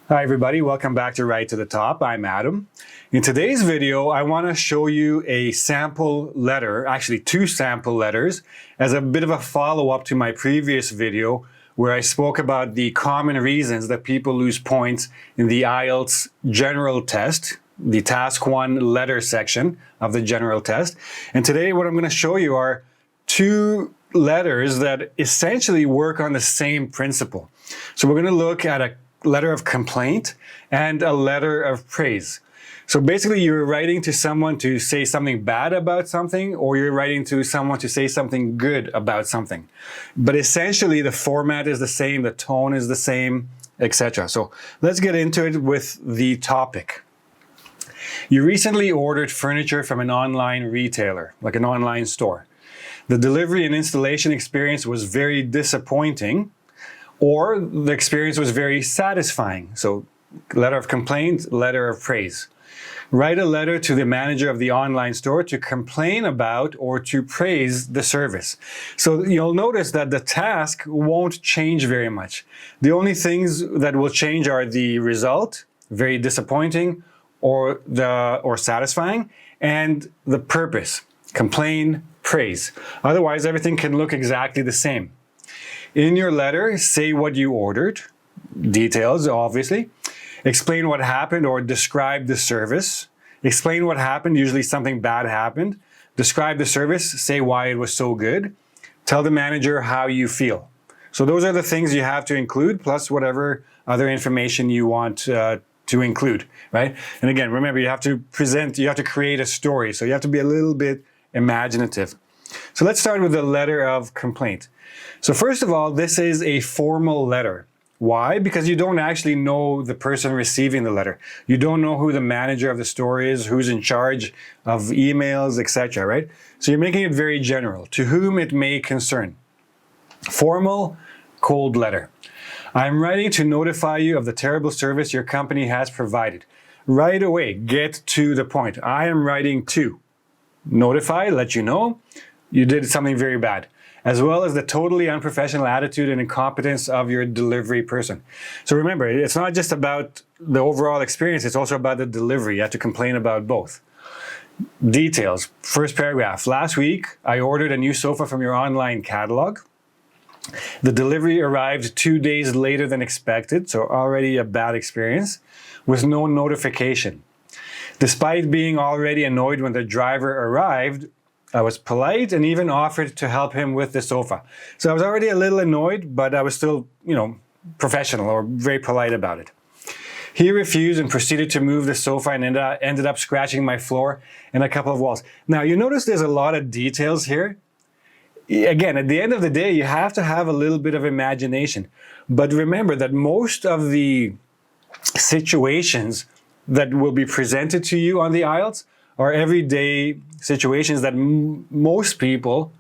Hi everybody, welcome back to Right to the Top. I'm Adam. In today's video, I want to show you a sample letter, actually two sample letters, as a bit of a follow-up to my previous video where I spoke about the common reasons that people lose points in the IELTS general test, the task 1 letter section of the general test. And today what I'm going to show you are two letters that essentially work on the same principle. So we're going to look at a letter of complaint and a letter of praise. So basically you're writing to someone to say something bad about something, or you're writing to someone to say something good about something. But essentially the format is the same, the tone is the same, etc. So let's get into it with the topic. You recently ordered furniture from an online retailer, like an online store. The delivery and installation experience was very disappointing, or the experience was very satisfying. So letter of complaint, letter of praise. Write a letter to the manager of the online store to complain about or to praise the service. So you'll notice that the task won't change very much. The only things that will change are the result, very disappointing, or satisfying, and the purpose, complain, praise. Otherwise, everything can look exactly the same. In your letter, say what you ordered, details obviously, explain what happened or describe the service, explain what happened, usually something bad happened, describe the service, say why it was so good, tell the manager how you feel. So those are the things you have to include, plus whatever other information you want to include, right? And again, remember, you have to create a story, so you have to be a little bit imaginative. So let's start with the letter of complaint. So first of all, this is a formal letter. Why? Because you don't actually know the person receiving the letter. You don't know who the manager of the store is, who's in charge of emails, etc., right? So you're making it very general, to whom it may concern. Formal, cold letter. I'm writing to notify you of the terrible service your company has provided. Right away, get to the point. I am writing to notify, let you know you did something very bad, as well as the totally unprofessional attitude and incompetence of your delivery person. So remember, it's not just about the overall experience, it's also about the delivery. You have to complain about both. Details, first paragraph. Last week, I ordered a new sofa from your online catalog. The delivery arrived 2 days later than expected, so already a bad experience, with no notification. Despite being already annoyed when the driver arrived, I was polite and even offered to help him with the sofa. So I was already a little annoyed, but I was still, professional or very polite about it. He refused and proceeded to move the sofa and ended up scratching my floor and a couple of walls. Now, you notice there's a lot of details here. Again, at the end of the day, you have to have a little bit of imagination. But remember that most of the situations that will be presented to you on the IELTS are everyday situations that most people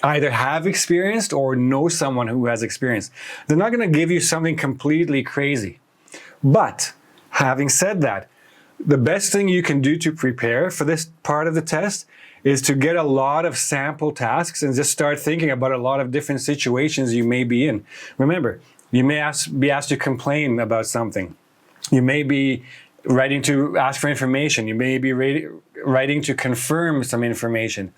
either have experienced or know someone who has experienced. They're not going to give you something completely crazy. But having said that, the best thing you can do to prepare for this part of the test is to get a lot of sample tasks and just start thinking about a lot of different situations you may be in. Remember, you may be asked to complain about something. You may be writing to ask for information. You may be writing to confirm some information,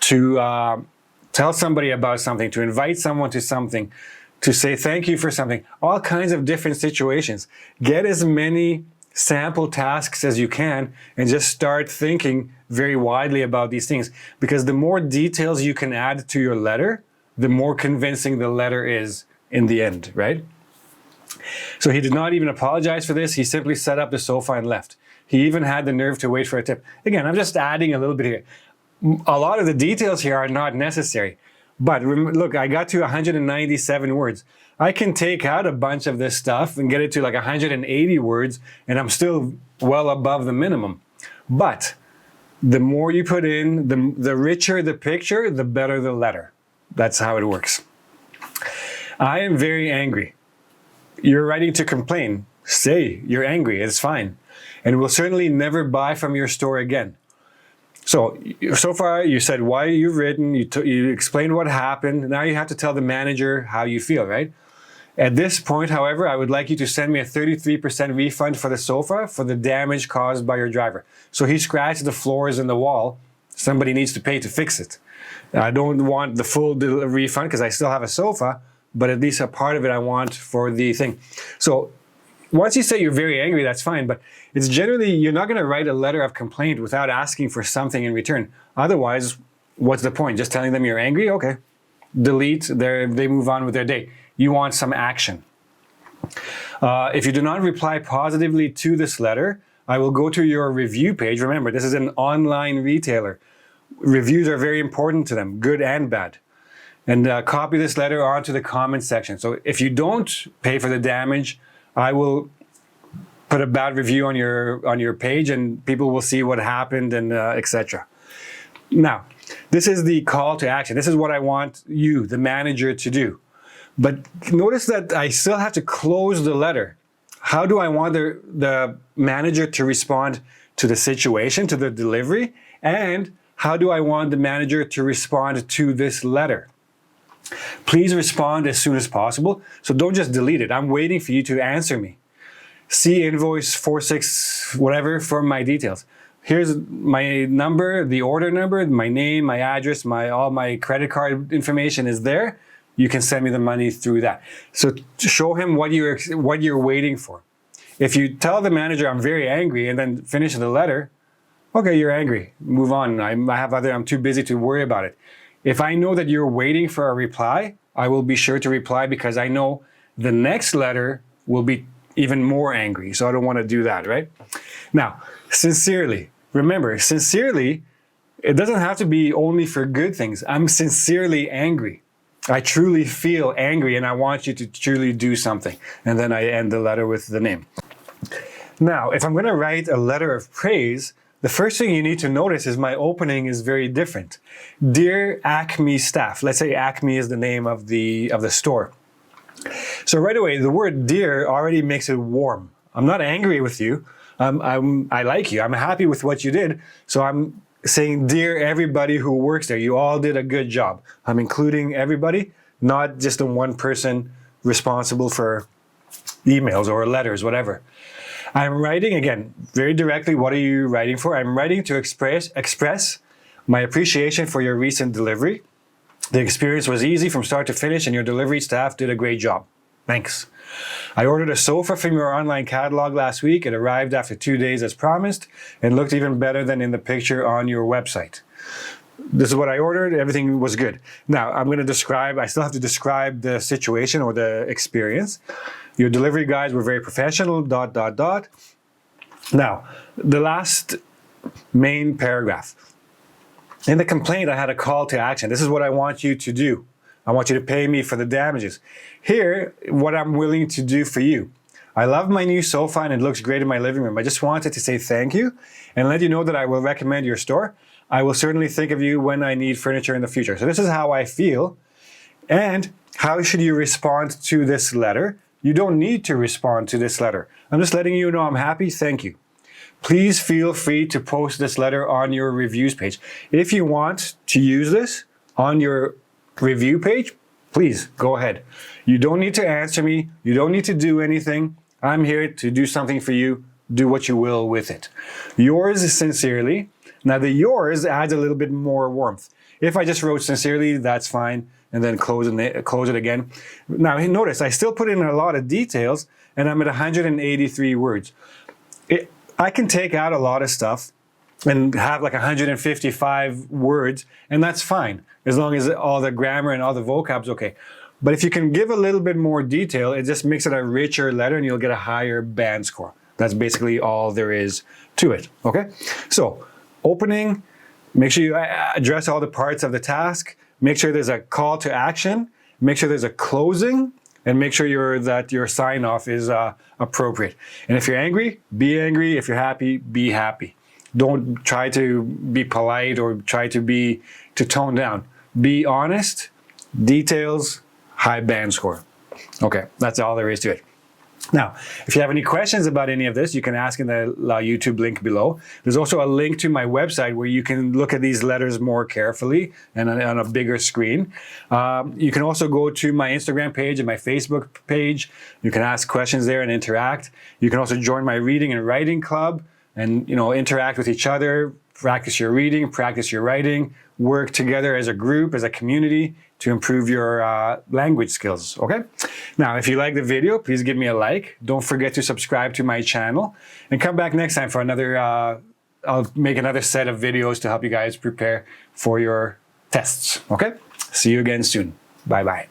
to tell somebody about something, to invite someone to something, to say thank you for something. All kinds of different situations. Get as many sample tasks as you can and just start thinking very widely about these things. Because the more details you can add to your letter, the more convincing the letter is in the end, right? So he did not even apologize for this. He simply set up the sofa and left. He even had the nerve to wait for a tip. Again, I'm just adding a little bit here. A lot of the details here are not necessary. But look, I got to 197 words. I can take out a bunch of this stuff and get it to like 180 words, and I'm still well above the minimum. But the more you put in, the richer the picture, the better the letter. That's how it works. I am very angry. You're writing to complain. Say you're angry, it's fine. And will certainly never buy from your store again. So far you said why you've written, you explained what happened. Now you have to tell the manager how you feel, right? At this point, however, I would like you to send me a 33% refund for the sofa for the damage caused by your driver. So he scratched the floors and the wall. Somebody needs to pay to fix it. I don't want the full refund because I still have a sofa, but at least a part of it I want for the thing. So once you say you're very angry, that's fine, but it's generally, you're not going to write a letter of complaint without asking for something in return. Otherwise, what's the point? Just telling them you're angry? Okay. Delete, they move on with their day. You want some action. If you do not reply positively to this letter, I will go to your review page. Remember, this is an online retailer. Reviews are very important to them, good and bad. And copy this letter onto the comment section. So if you don't pay for the damage, I will put a bad review on your page and people will see what happened and etc. Now, this is the call to action. This is what I want you, the manager, to do. But notice that I still have to close the letter. How do I want the manager to respond to the situation, to the delivery? And how do I want the manager to respond to this letter? Please respond as soon as possible. So don't just delete it. I'm waiting for you to answer me. See invoice 46 whatever for my details. Here's my number, the order number, my name, my address, all my credit card information is there. You can send me the money through that. So show him what you're waiting for. If you tell the manager I'm very angry and then finish the letter, okay, you're angry. Move on. I'm too busy to worry about it. If I know that you're waiting for a reply, I will be sure to reply because I know the next letter will be even more angry. So I don't want to do that, right? Now, sincerely. Remember, sincerely, it doesn't have to be only for good things. I'm sincerely angry. I truly feel angry and I want you to truly do something. And then I end the letter with the name. Now, if I'm going to write a letter of praise, the first thing you need to notice is my opening is very different. Dear Acme staff. Let's say Acme is the name of the store. So right away, the word dear already makes it warm. I'm not angry with you. I like you. I'm happy with what you did. So I'm saying, dear everybody who works there, you all did a good job. I'm including everybody, not just the one person responsible for emails or letters, whatever. I'm writing, again, very directly, what are you writing for? I'm writing to express my appreciation for your recent delivery. The experience was easy from start to finish and your delivery staff did a great job. Thanks. I ordered a sofa from your online catalog last week. It arrived after 2 days as promised and looked even better than in the picture on your website. This is what I ordered. Everything was good. Now, I still have to describe the situation or the experience. Your delivery guys were very professional, ... Now, the last main paragraph. In the complaint, I had a call to action. This is what I want you to do. I want you to pay me for the damages. Here, what I'm willing to do for you. I love my new sofa and it looks great in my living room. I just wanted to say thank you and let you know that I will recommend your store. I will certainly think of you when I need furniture in the future. So this is how I feel. And how should you respond to this letter? You don't need to respond to this letter. I'm just letting you know I'm happy. Thank you. Please feel free to post this letter on your reviews page. If you want to use this on your review page, please go ahead. You don't need to answer me. You don't need to do anything. I'm here to do something for you. Do what you will with it. Yours is sincerely. Now the yours adds a little bit more warmth. If I just wrote sincerely, that's fine. And then close it again. Now notice I still put in a lot of details and I'm at 183 words. I can take out a lot of stuff and have like 155 words and that's fine as long as all the grammar and all the vocab's okay. But if you can give a little bit more detail, it just makes it a richer letter and you'll get a higher band score. That's basically all there is to it, okay? So opening, make sure you address all the parts of the task, make sure there's a call to action, make sure there's a closing, and make sure that your sign-off is appropriate. And if you're angry, be angry. If you're happy, be happy. Don't try to be polite or try to tone down. Be honest, details, high band score. Okay, that's all there is to it. Now, if you have any questions about any of this, you can ask in the YouTube link below. There's also a link to my website where you can look at these letters more carefully and on a bigger screen. You can also go to my Instagram page and my Facebook page. You can ask questions there and interact. You can also join my reading and writing club and interact with each other, practice your reading, practice your writing, work together as a group, as a community to improve your language skills, okay? Now, if you like the video, please give me a like. Don't forget to subscribe to my channel and come back next time for another, I'll make another set of videos to help you guys prepare for your tests, okay? See you again soon. Bye-bye.